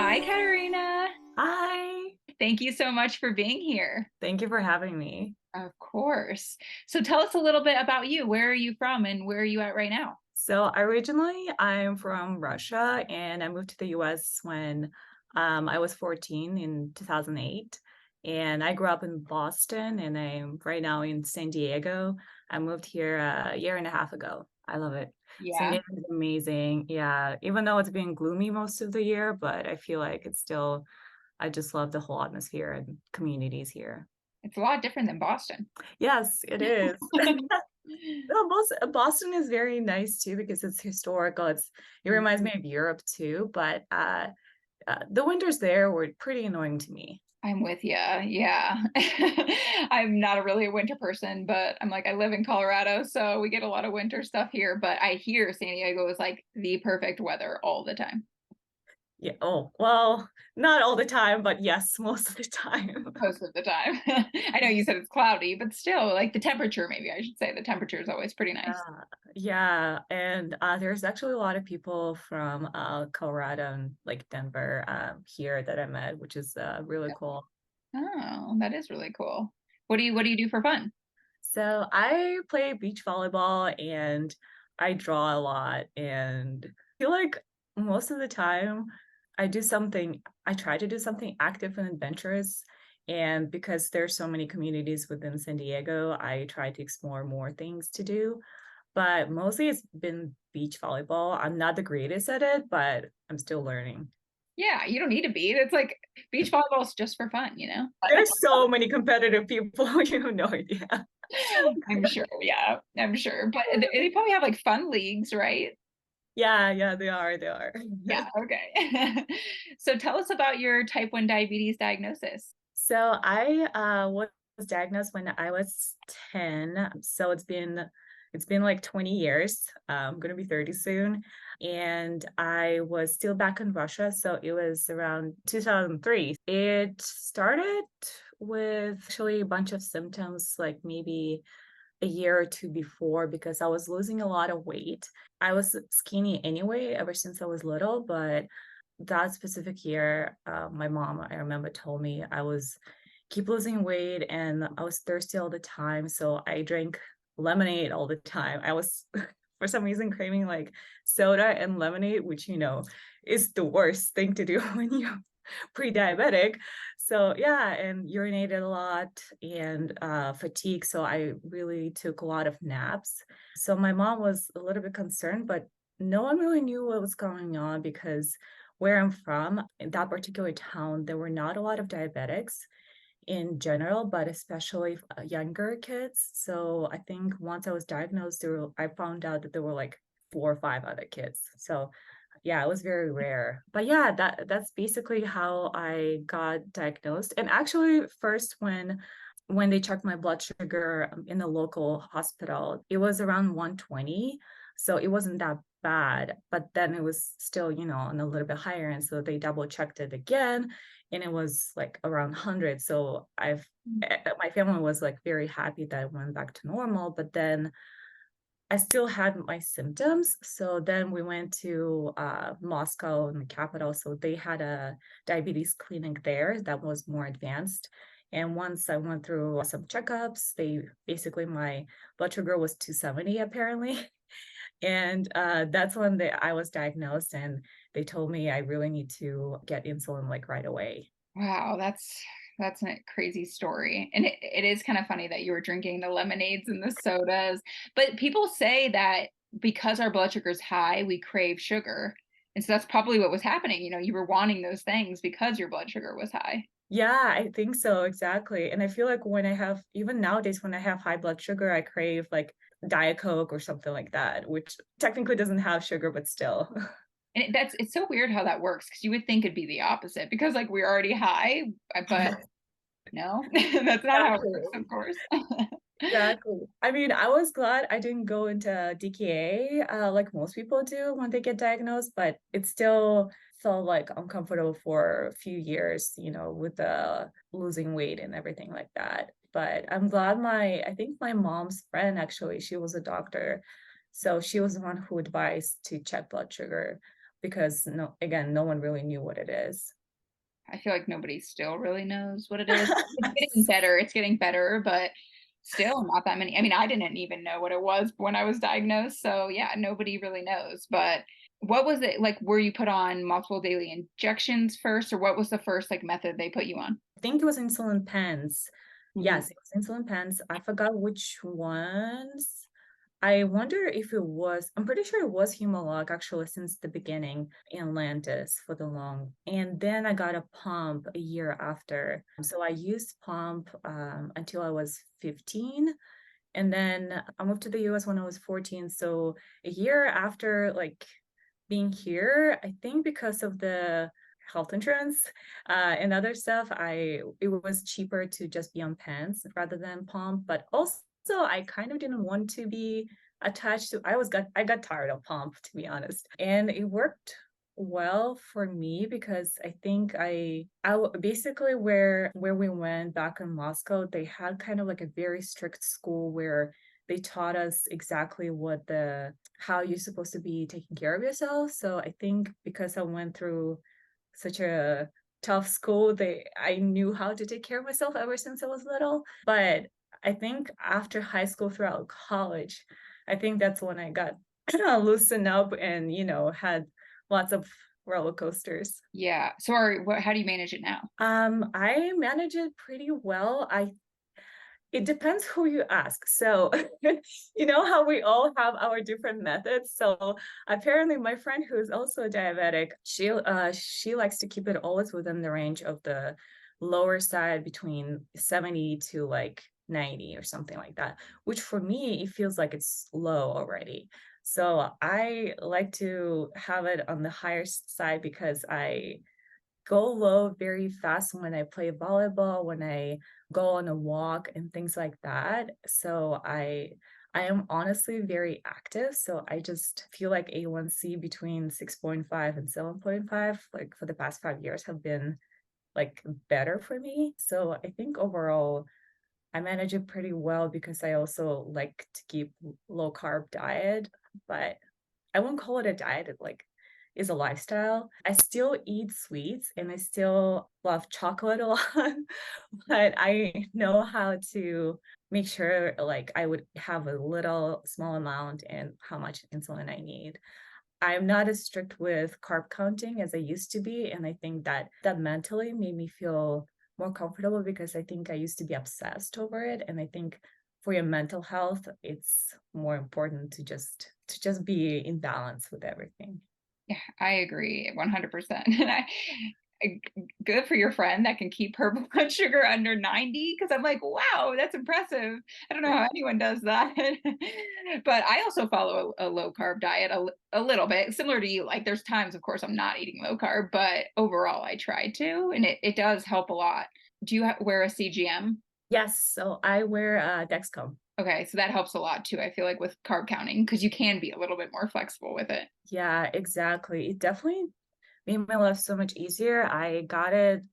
Hi, Katerina. Hi. Thank you so much for being here. Thank you for having me. Of course. So tell us a little bit about you. Where are you from and where are you at right now? So originally I'm from Russia and I moved to the US when I was 14 in 2008. And I grew up in Boston and I'm right now in San Diego. I moved here a year and a half ago. I love it. San Yeah, Diego is amazing. Yeah, even though it's been gloomy most of the year, but I feel like it's still, I just love the whole atmosphere and communities here. it's a lot different than Boston. Yes, it is. No, Boston is very nice too because it's historical. It reminds me of Europe too, but the winters there were pretty annoying to me. I'm with you. Yeah. I'm not a really a winter person, but I'm like, I live in Colorado, so we get a lot of winter stuff here. But I hear San Diego is like the perfect weather all the time. Yeah. Oh, well, not all the time, but yes, most of the time. Most of the time. I know you said it's cloudy, but still, like the temperature, maybe I should say the temperature is always pretty nice. Yeah, yeah, and there's actually a lot of people from Colorado and like Denver here that I met, which is really cool. Oh, that is really cool. What do you do for fun? So I play beach volleyball and I draw a lot and I feel like most of the time I try to do something active and adventurous. And because there's so many communities within San Diego, I try to explore more things to do. But mostly it's been beach volleyball. I'm not the greatest at it, but I'm still learning. Yeah, you don't need to be. It's like beach volleyball is just for fun, you know? There's so many competitive people, you have no idea. I'm sure. Yeah, I'm sure. But they probably have like fun leagues, right? Yeah, yeah, they are, they are. Yeah, okay. So tell us about your type 1 diabetes diagnosis. So I was diagnosed when I was 10. So it's been like 20 years. I'm gonna be 30 soon. And I was still back in Russia. So it was around 2003. It started with actually a bunch of symptoms, like maybe a year or two before, because I was losing a lot of weight. I was skinny anyway, ever since I was little, but that specific year, my mom, I remember, told me I was keep losing weight and I was thirsty all the time. So I drank lemonade all the time. I was for some reason craving like soda and lemonade, which is the worst thing to do when you're pre-diabetic. So yeah, and urinated a lot and fatigue. So I really took a lot of naps. So my mom was a little bit concerned, but no one really knew what was going on because where I'm from, in that particular town, there were not a lot of diabetics in general, but especially younger kids. So I think once I was diagnosed, I found out that there were like four or five other kids. So yeah, it was very rare. But yeah, that's basically how I got diagnosed. And actually, first when they checked my blood sugar in the local hospital, it was around 120. So it wasn't that bad, but then it was still, on a little bit higher. And so they double checked it again and it was like around 100. So my family was like very happy that it went back to normal, but then I still had my symptoms. So then we went to Moscow in the capital. So they had a diabetes clinic there that was more advanced. And once I went through some checkups, my blood sugar was 270 apparently. And that's when I was diagnosed, and they told me I really need to get insulin like right away. Wow, that's a crazy story. And it is kind of funny that you were drinking the lemonades and the sodas. But people say that because our blood sugar is high, we crave sugar. And so that's probably what was happening. You know, you were wanting those things because your blood sugar was high. Yeah, I think so, exactly. And I feel like even nowadays, when I have high blood sugar, I crave like Diet Coke or something like that, which technically doesn't have sugar, but still. And it's so weird how that works because you would think it'd be the opposite because like we're already high, but no, that's not how it works, Exactly. of course. Exactly. I mean, I was glad I didn't go into DKA like most people do when they get diagnosed, but it still felt like uncomfortable for a few years, with the losing weight and everything like that. But I'm glad I think my mom's friend actually, she was a doctor. So she was the one who advised to check blood sugar because no, again, no one really knew what it is. I feel like nobody still really knows what it is. It's getting better, but still not that many. I mean, I didn't even know what it was when I was diagnosed, so yeah, nobody really knows, but what was it like, were you put on multiple daily injections first, or what was the first, like, method they put you on? I think it was insulin pens. Mhm. Yes, it was insulin pens. I forgot which ones. I wonder if it was, I'm pretty sure it was Humalog actually since the beginning in Lantus for the long. And then I got a pump a year after. So I used pump until I was 15. And then I moved to the US when I was 14. So a year after like being here, I think because of the health insurance and other stuff, it was cheaper to just be on pens rather than pump. But also I kind of didn't want to be attached to I got tired of pump to be honest. And it worked well for me because I think basically where we went back in Moscow, they had kind of like a very strict school where they taught us exactly what the how you're supposed to be taking care of yourself. So I think because I went through such a tough school, I knew how to take care of myself ever since I was little. But I think after high school throughout college, I think that's when I got loosened up and, had lots of roller coasters. Yeah. So how do you manage it now? I manage it pretty well. It depends who you ask. So, you know how we all have our different methods. So, apparently, my friend who's also a diabetic, she likes to keep it always within the range of the lower side between 70 to like 90 or something like that, which for me, it feels like it's low already. So, I like to have it on the higher side because I go low very fast when I play volleyball, when I go on a walk and things like that. So I am honestly very active. So I just feel like A1C between 6.5 and 7.5, like for the past 5 years, have been like better for me. So I think overall I manage it pretty well because I also like to keep low carb diet, but I won't call it a diet. It like is a lifestyle. I still eat sweets and I still love chocolate a lot, but I know how to make sure like I would have a little small amount and how much insulin I need. I'm not as strict with carb counting as I used to be, and I think that mentally made me feel more comfortable because I think I used to be obsessed over it, and I think for your mental health, it's more important to just be in balance with everything. Yeah, I agree 100%. And good for your friend that can keep her blood sugar under 90, because I'm like, wow, that's impressive. I don't know how anyone does that. But I also follow a low carb diet a little bit, similar to you. Like, there's times, of course, I'm not eating low carb, but overall, I try to, and it does help a lot. Do you wear a CGM? Yes, so I wear Dexcom. Okay, so that helps a lot too. I feel like with carb counting, because you can be a little bit more flexible with it. Yeah, exactly. It definitely made my life so much easier. I got it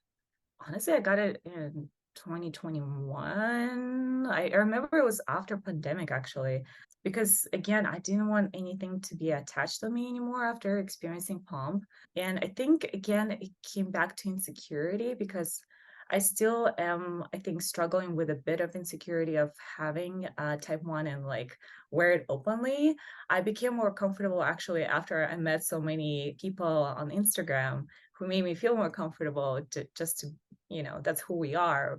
in 2021. I remember it was after pandemic actually, because again, I didn't want anything to be attached to me anymore after experiencing pump. And I think again, it came back to insecurity because I still am, I think, struggling with a bit of insecurity of having type 1 and like wear it openly. I became more comfortable actually after I met so many people on Instagram who made me feel more comfortable to that's who we are.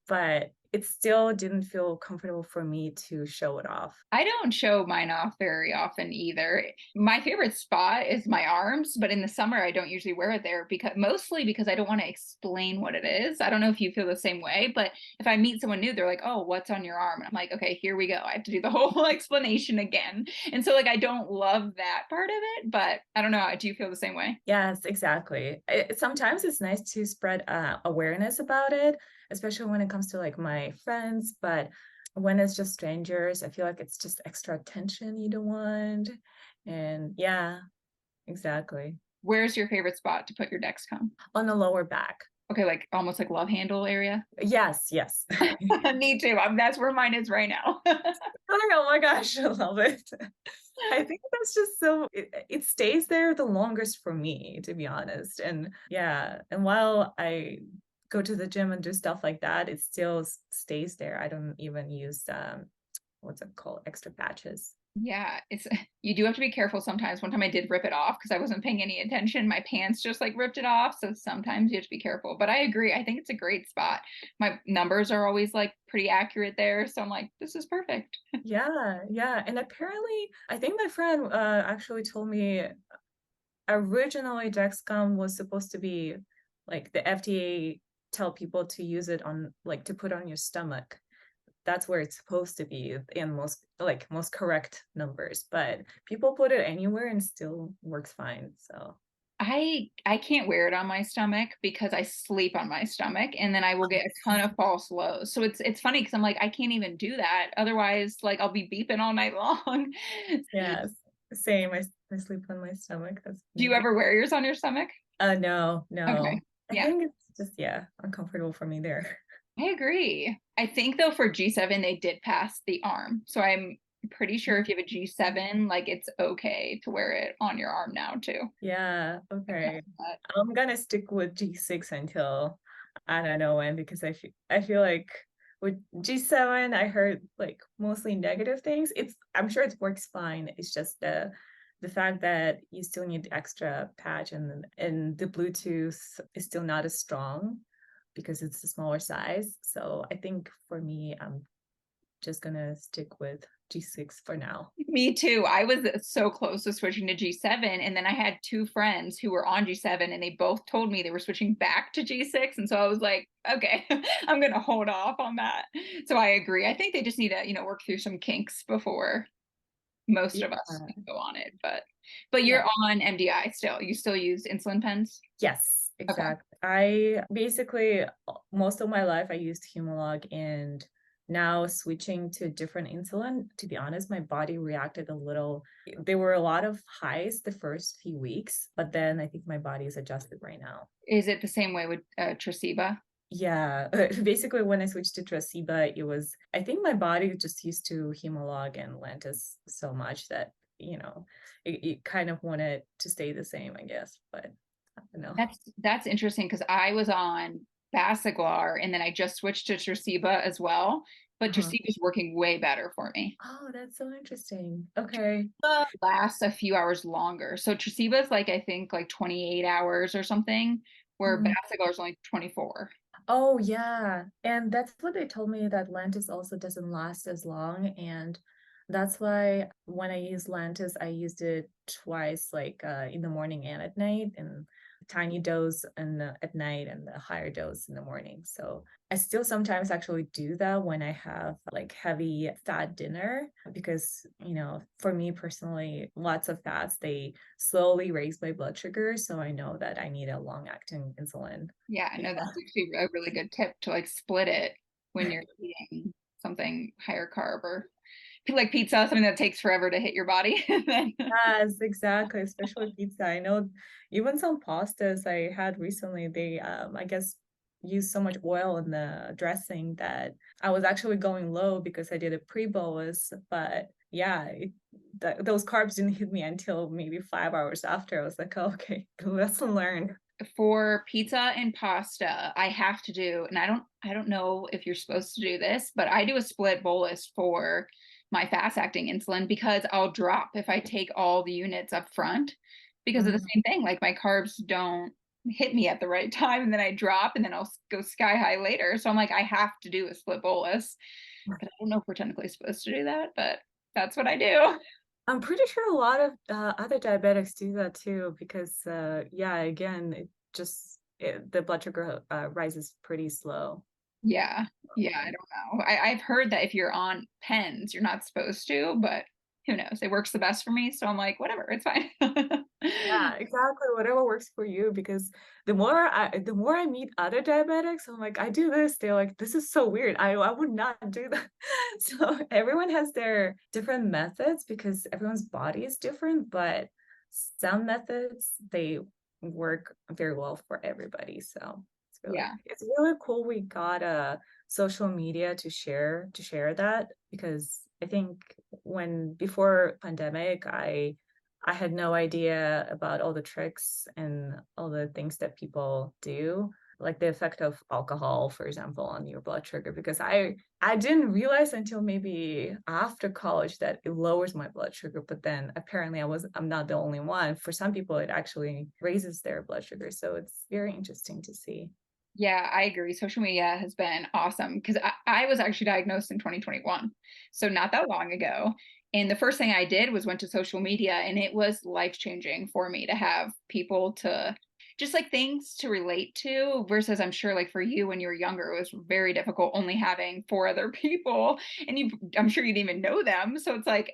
But it still didn't feel comfortable for me to show it off. I don't show mine off very often either. My favorite spot is my arms, but in the summer I don't usually wear it there, because mostly because I don't want to explain what it is. I don't know if you feel the same way, but if I meet someone new, they're like, "Oh, what's on your arm?" And I'm like, "Okay, here we go. I have to do the whole explanation again." And so like I don't love that part of it, but I don't know. Do you feel the same way? Yes, exactly. Sometimes it's nice to spread awareness about it, especially when it comes to like my friends. But when it's just strangers, I feel like it's just extra attention you don't want. And yeah, exactly. Where's your favorite spot to put your Dexcom? On the lower back. Okay, like almost like love handle area. Yes, yes. Me too. That's where mine is right now. Oh my gosh, I love it. I think that's just so it stays there the longest for me, to be honest. And yeah, and while I go to the gym and do stuff like that, it still stays there. I don't even use what's it called? Extra patches. Yeah, it's you do have to be careful sometimes. One time I did rip it off because I wasn't paying any attention. My pants just like ripped it off. So sometimes you have to be careful. But I agree. I think it's a great spot. My numbers are always like pretty accurate there. So I'm like, this is perfect. Yeah, yeah. And apparently, I think my friend actually told me originally Dexcom was supposed to be like the FDA tell people to use it on like to put on your stomach. That's where it's supposed to be in most correct numbers, but people put it anywhere and still works fine. So I can't wear it on my stomach because I sleep on my stomach and then I will get a ton of false lows. So it's funny because I'm like, I can't even do that. Otherwise, like I'll be beeping all night long. yes, same. I sleep on my stomach. That's Do you funny. ever wear yours on your stomach? No, Okay. no. I Yeah. think it's just yeah, uncomfortable for me there. I agree. I think though for G7 they did pass the arm. So I'm pretty sure if you have a G7, like it's okay to wear it on your arm now too. Yeah, okay. But I'm gonna stick with G6 until I don't know when because I feel like with G7 I heard like mostly negative things. I'm sure it works fine. It's just the fact that you still need the extra patch and the Bluetooth is still not as strong because it's a smaller size. So I think for me, I'm just gonna stick with G6 for now. me too. I was so close to switching to G7 and then I had two friends who were on G7 and they both told me they were switching back to G6 and so I was like, okay, I'm going to hold off on that. So I agree. I think they just need to, work through some kinks before most Yeah, of us can go on it, but yeah. you're on MDI still. You still use insulin pens? Yes, Okay. exactly. I basically most of my life I used Humalog and now switching to different insulin, to be honest, my body reacted a little. There were a lot of highs the first few weeks, but then I think my body is adjusted right now. Is it the same way with Traceba? Yeah, basically when I switched to Traceba, I think my body just used to Humalog and Lantus so much that, it kind of wanted to stay the same, I guess, but I don't know. That's interesting because I was on Basaglar and then I just switched to Traceba as well, but Uh-huh. Traceba is working way better for me. Oh, that's so interesting. Okay. Lasts a few hours longer. So Traceba is like I think like 28 hours or something, where Mhm. Basaglar is only 24. Oh, yeah. And that's what they told me that Lantus also doesn't last as long. And that's why when I use Lantus, I used it twice, like in the morning and at night, and tiny dose at night and the higher dose in the morning. So I still sometimes actually do that when I have like heavy fat dinner because, for me personally, lots of fats, they slowly raise my blood sugar. So I know that I need a long-acting insulin. Yeah, I know Yeah. that's actually a really good tip to like split it when you're eating something higher carb or like pizza, something that takes forever to hit your body. And then Yes, exactly. Especially pizza. I know even some pastas I had recently, they I guess use so much oil in the dressing that I was actually going low because I did a pre-bolus. But yeah, those carbs didn't hit me until maybe 5 hours after. I was like, oh, okay, lesson learned. for pizza and pasta, I have to do, and I don't know if you're supposed to do this, but I do a split bolus for my fast acting insulin because I'll drop if I take all the units up front because of the Mhm. same thing. Like my carbs don't hit me at the right time and then I drop and then I'll go sky high later. So I'm like, I have to do a split bolus. But I don't know if we're technically supposed to do that, but that's what I do. I'm pretty sure a lot of other diabetics do that too, because yeah, again, the blood sugar rises pretty slow. Yeah. Yeah, I don't know. I've heard that if you're on pens, you're not supposed to, but who knows? It works the best for me. So I'm like, whatever, it's fine. Yeah, exactly. Whatever works for you, because the more I meet other diabetics, I'm like, I do this. They're like, this is so weird. I would not do that. So everyone has their different methods because everyone's body is different, but some methods they work very well for everybody. So Yeah. it's really cool we got a social media to share that because I think when before pandemic, I had no idea about all the tricks and all the things that people do, like the effect of alcohol, for example, on your blood sugar, because I didn't realize until maybe after college that it lowers my blood sugar, but then apparently I'm not the only one. For some people, it actually raises their blood sugar. So it's very interesting to see. Yeah, I agree. Social media has been awesome because I was actually diagnosed in 2021. So not that long ago. And the first thing I did was went to social media, and it was life changing for me to have people to just like things to relate to versus I'm sure like for you when you were younger, it was very difficult only having four other people and I'm sure you didn't even know them. So it's like,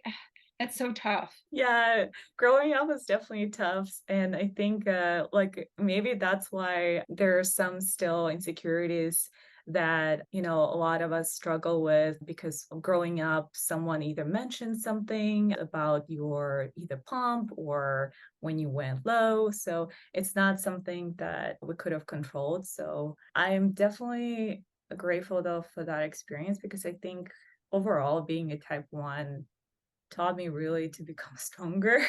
that's so tough. Yeah, growing up was definitely tough, and I think, like, maybe that's why there are some still insecurities that, a lot of us struggle with because growing up, someone either mentioned something about your either pump or when you went low, so it's not something that we could have controlled, so I'm definitely grateful, though, for that experience because I think overall being a type 1 taught me really to become stronger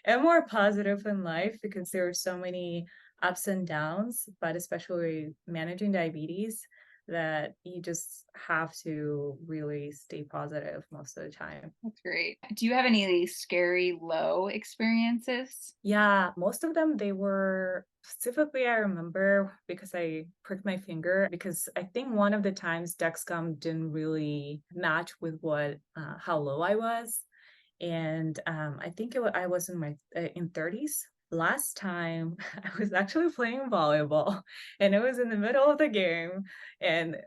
and more positive in life because there are so many ups and downs, but especially managing diabetes that you just have to really stay positive most of the time. That's great. Do you have any scary low experiences? Yeah, most of them they were specifically I remember because I pricked my finger because I think one of the times Dexcom didn't really match with what how low I was. And I think I was in my in 30s. Last time I was actually playing volleyball and it was in the middle of the game. And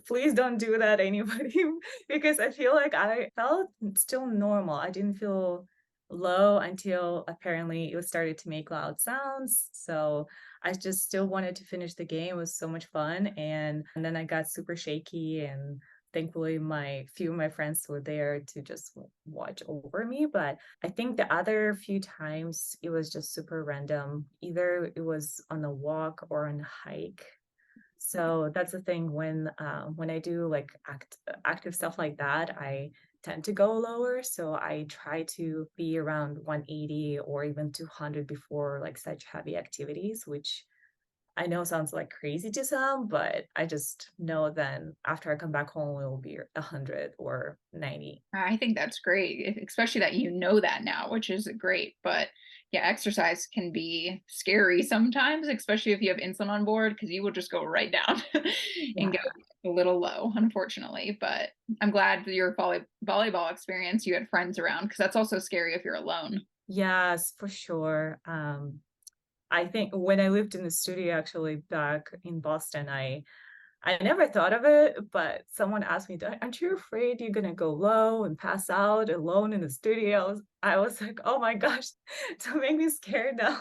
please don't do that, anybody, because I feel like I felt still normal. I didn't feel low until apparently it started to make loud sounds. So I just still wanted to finish the game. It was so much fun. And then I got super shaky and thankfully my few of my friends were there to just watch over me, but I think the other few times it was just super random, either it was on a walk or on a hike. So that's the thing when I do like active stuff like that, I tend to go lower, so I try to be around 180 or even 200 before like such heavy activities, which I know sounds like crazy to some, but I just know then after I come back home, it will be 100 or 90. I think that's great, especially that you know that now, which is great. But yeah, exercise can be scary sometimes, especially if you have insulin on board, because you will just go right down and Yeah. go a little low, unfortunately. But I'm glad that your volleyball experience, you had friends around, because that's also scary if you're alone. Yes, for sure. I think when I lived in the studio actually back in Boston, I never thought of it, but someone asked me, Aren't you afraid you're gonna go low and pass out alone in the studio?" I was like, "Oh my gosh, don't make me scared now."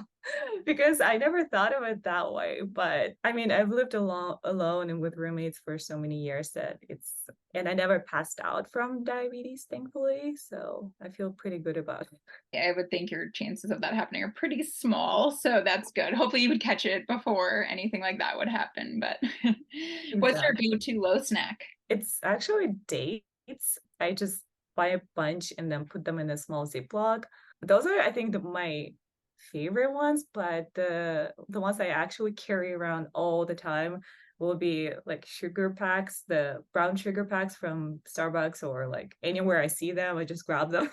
Because I never thought of it that way. But I mean, I've lived alone and with roommates for so many years that and I never passed out from diabetes, thankfully. So I feel pretty good about it. I would think your chances of that happening are pretty small, so that's good. Hopefully, you would catch it before anything like that would happen. But what's your Exactly. go-to low snack? It's actually dates. I just buy a bunch and then put them in a small Ziploc. Those are, I think, my favorite ones, but the ones I actually carry around all the time will be like sugar packs, the brown sugar packs from Starbucks or like anywhere I see them, I just grab them.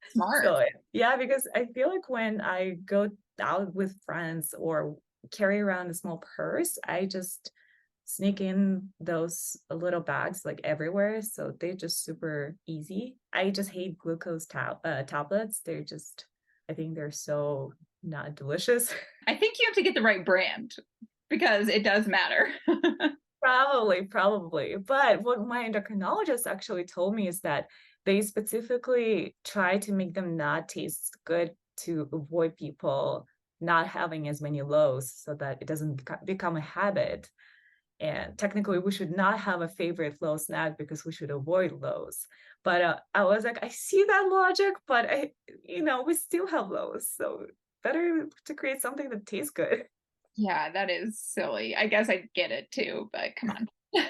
Smart. So yeah, because I feel like when I go out with friends or carry around a small purse, I just sneak in those little bags like everywhere. So they're just super easy. I just hate glucose tablets. I think they're so not delicious. I think you have to get the right brand because it does matter. Probably. But what my endocrinologist actually told me is that they specifically try to make them not taste good to avoid people not having as many lows so that it doesn't become a habit. And technically, we should not have a favorite low snack because we should avoid lows. But I was like, I see that logic, but we still have lows. So better to create something that tastes good. Yeah, that is silly. I guess I get it too, but come on. Yeah.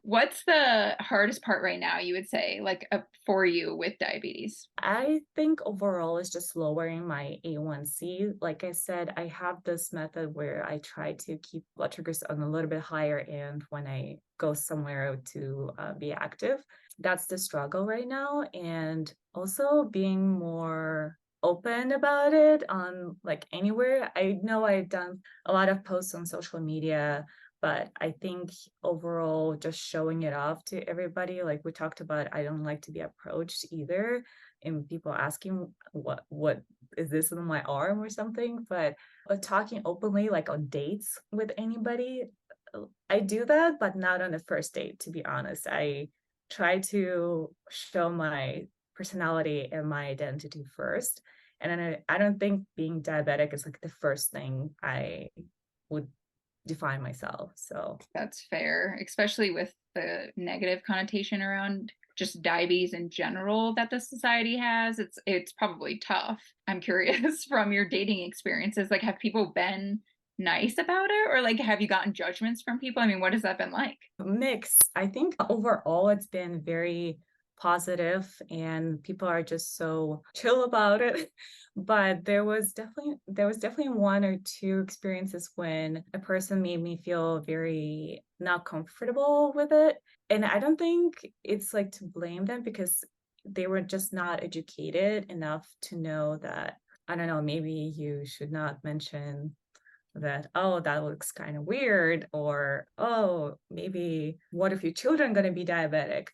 What's the hardest part right now, you would say, like, for you with diabetes? I think overall it's just lowering my A1C. Like I said, I have this method where I try to keep blood sugars on a little bit higher end when I go somewhere to be active. That's the struggle right now. And also being more open about it on like anywhere. I know I've done a lot of posts on social media, but I think overall just showing it off to everybody, like we talked about, I don't like to be approached either and people asking what is this on my arm or something, but talking openly like on dates with anybody, I do that, but not on the first date, to be honest. I try to show my personality and my identity first. And then I don't think being diabetic is like the first thing I would define myself. So That's fair, especially with the negative connotation around just diabetes in general that the society has. It's probably tough. I'm curious from your dating experiences, like have people been nice about it or like have you gotten judgments from people? I mean, what has that been like? mix. I think overall it's been very positive and people are just so chill about it. But there was definitely one or two experiences when a person made me feel very not comfortable with it. And I don't think it's like to blame them because they were just not educated enough to know that I don't know, maybe you should not mention that, oh, that looks kind of weird, or oh, maybe what if your children going to be diabetic?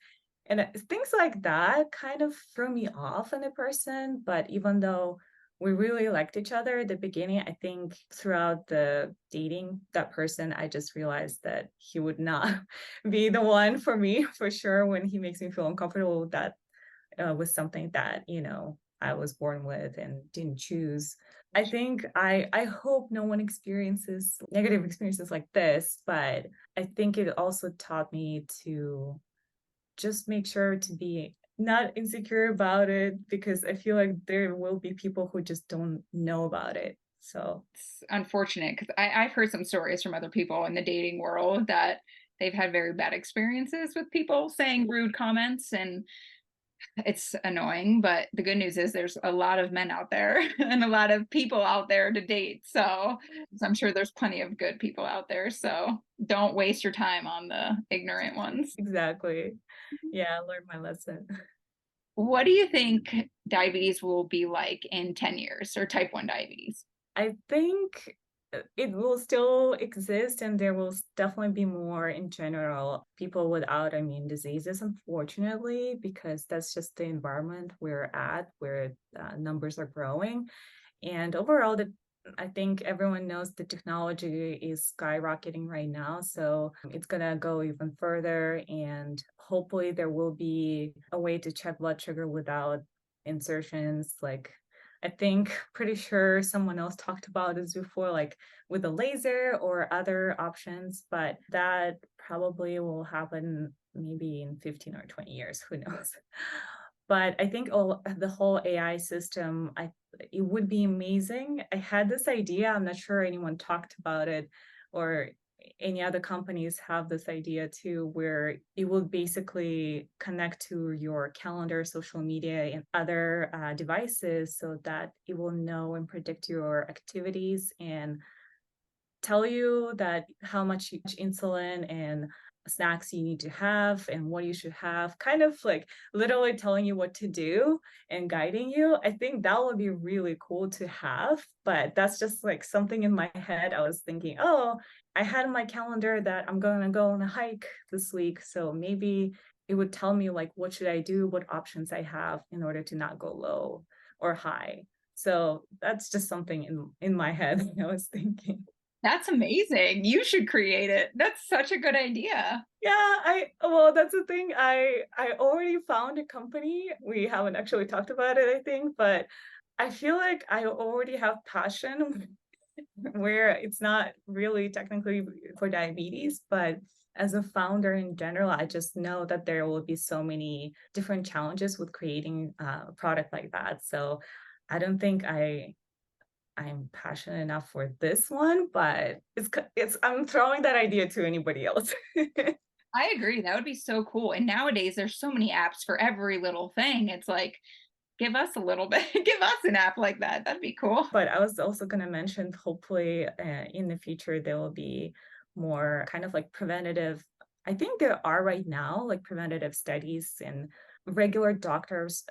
And things like that kind of threw me off on a person. But even though we really liked each other at the beginning, I think throughout the dating that person, I just realized that he would not be the one for me for sure when he makes me feel uncomfortable with that was something that, I was born with and didn't choose. I think I hope no one experiences negative experiences like this, but I think it also taught me to just make sure to be not insecure about it because I feel like there will be people who just don't know about it. So, It's unfortunate because I've heard some stories from other people in the dating world that they've had very bad experiences with people saying rude comments and it's annoying, but the good news is there's a lot of men out there and a lot of people out there to date. So I'm sure there's plenty of good people out there. So don't waste your time on the ignorant ones. exactly. Yeah, I learned my lesson. What do you think diabetes will be like in 10 years or type 1 diabetes? I think it will still exist and there will definitely be more in general people with autoimmune diseases, unfortunately, because that's just the environment we're at where numbers are growing. And overall, I think everyone knows the technology is skyrocketing right now. So it's going to go even further. And hopefully, there will be a way to check blood sugar without insertions. Like, I think pretty sure someone else talked about this before, like with a laser or other options, but that probably will happen maybe in 15 or 20 years. Who knows? But I think the whole AI system, it would be amazing. I had this idea. I'm not sure anyone talked about it or any other companies have this idea too, where it will basically connect to your calendar, social media, and other devices so that it will know and predict your activities and tell you that how much insulin and snacks you need to have and what you should have, kind of like literally telling you what to do and guiding you. I think that would be really cool to have, but that's just like something in my head. I was thinking, oh, I had in my calendar that I'm going to go on a hike this week, so maybe it would tell me like what should I do, what options I have in order to not go low or high. So that's just something in my head I was thinking. That's amazing. You should create it. That's such a good idea. Yeah, well, that's the thing. I already found a company. We haven't actually talked about it, I think, but I feel like I already have passion where it's not really technically for diabetes, but as a founder in general, I just know that there will be so many different challenges with creating a product like that. So I don't think I'm passionate enough for this one, but it's I'm throwing that idea to anybody else. I agree. That would be so cool. And nowadays there's so many apps for every little thing. It's like, give us a little bit, give us an app like that. That'd be cool. But I was also going to mention, hopefully, in the future, there will be more kind of like preventative. I think there are right now like preventative studies and regular doctors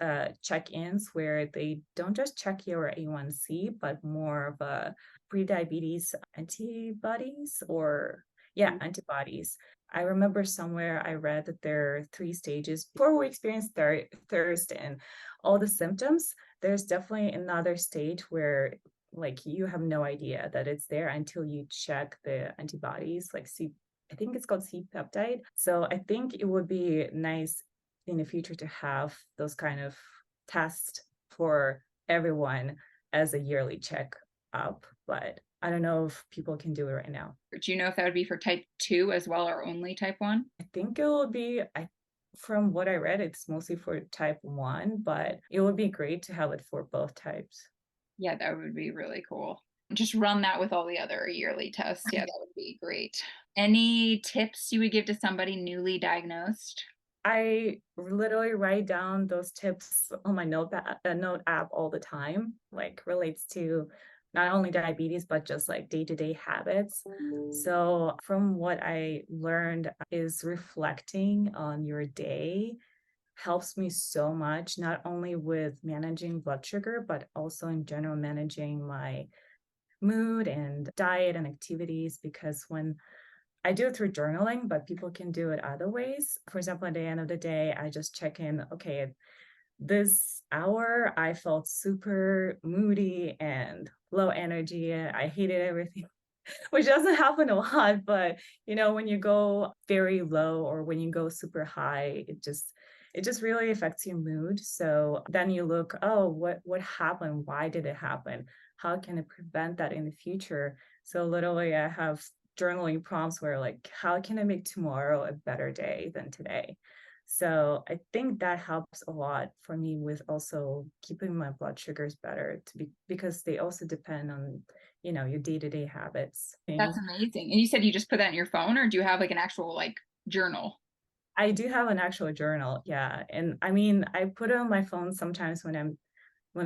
check-ins where they don't just check your A1C, but more of a pre-diabetes antibodies or yeah, antibodies. I remember somewhere I read that there are 3 stages before we experience thirst and all the symptoms. There's definitely another stage where like you have no idea that it's there until you check the antibodies, like I think it's called C peptide. So I think it would be nice in the future to have those kind of tests for everyone as a yearly check up. But I don't know if people can do it right now. Do you know if that would be for type 2 as well or only type 1? I think it will be, from what I read, it's mostly for type 1, but it would be great to have it for both types. Yeah, that would be really cool. Just run that with all the other yearly tests. Yeah, that would be great. Any tips you would give to somebody newly diagnosed? I literally write down those tips on my note app all the time, like relates to not only diabetes, but just like day-to-day habits. So from what I learned is reflecting on your day helps me so much, not only with managing blood sugar, but also in general managing my mood and diet and activities. Because when I do it through journaling, but people can do it other ways. For example, at the end of the day, I just check in, okay, this hour I felt super moody and low energy. I hated everything, which doesn't happen a lot, but when you go very low or when you go super high, it just really affects your mood. So then you look, oh, what happened? Why did it happen? How can I prevent that in the future? So literally I have journaling prompts where like, how can I make tomorrow a better day than today? So I think that helps a lot for me with also keeping my blood sugars better because they also depend on, your day-to-day habits. That's amazing. And you said you just put that in your phone, or do you have like an actual like journal? I do have an actual journal, yeah. And I mean, I put it on my phone sometimes when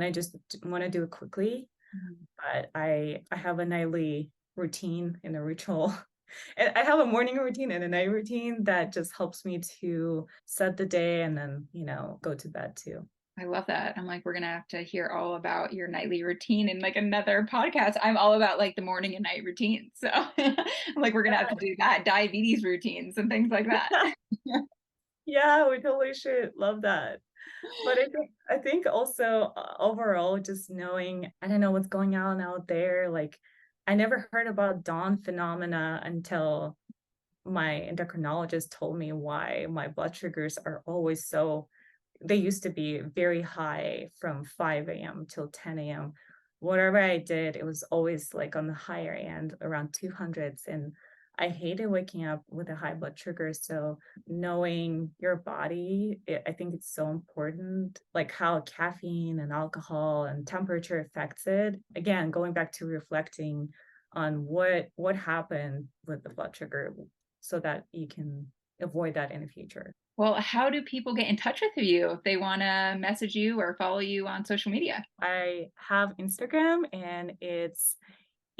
I just want to do it quickly, Mhm. but I have a nightly routine and a ritual. And I have a morning routine and a night routine that just helps me to set the day and then, go to bed too. I love that. I'm like, we're gonna have to hear all about your nightly routine in like another podcast. I'm all about like the morning and night routines. So I'm like, we're gonna have to do that, diabetes routines and things like that. Yeah, we totally should. Love that. But I think also overall, just knowing, I don't know what's going on out there. Like, I never heard about dawn phenomena until my endocrinologist told me why my blood sugars are always they used to be very high from 5 a.m. till 10 a.m. Whatever I did, it was always like on the higher end, around 200s. And I hated waking up with a high blood sugar. So knowing your body, I think it's so important, like how caffeine and alcohol and temperature affects it. Again, going back to reflecting on what happened with the blood sugar so that you can avoid that in the future. Well, how do people get in touch with you if they want to message you or follow you on social media? I have Instagram and it's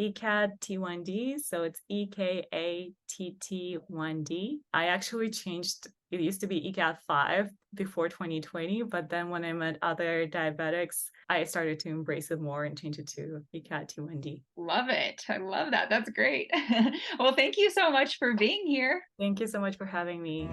ECAT1D. So it's EKATT1D. I actually changed, it used to be ECAT5 before 2020, but then when I met other diabetics, I started to embrace it more and change it to ECAT1D. Love it. I love that. That's great. Well, thank you so much for being here. Thank you so much for having me.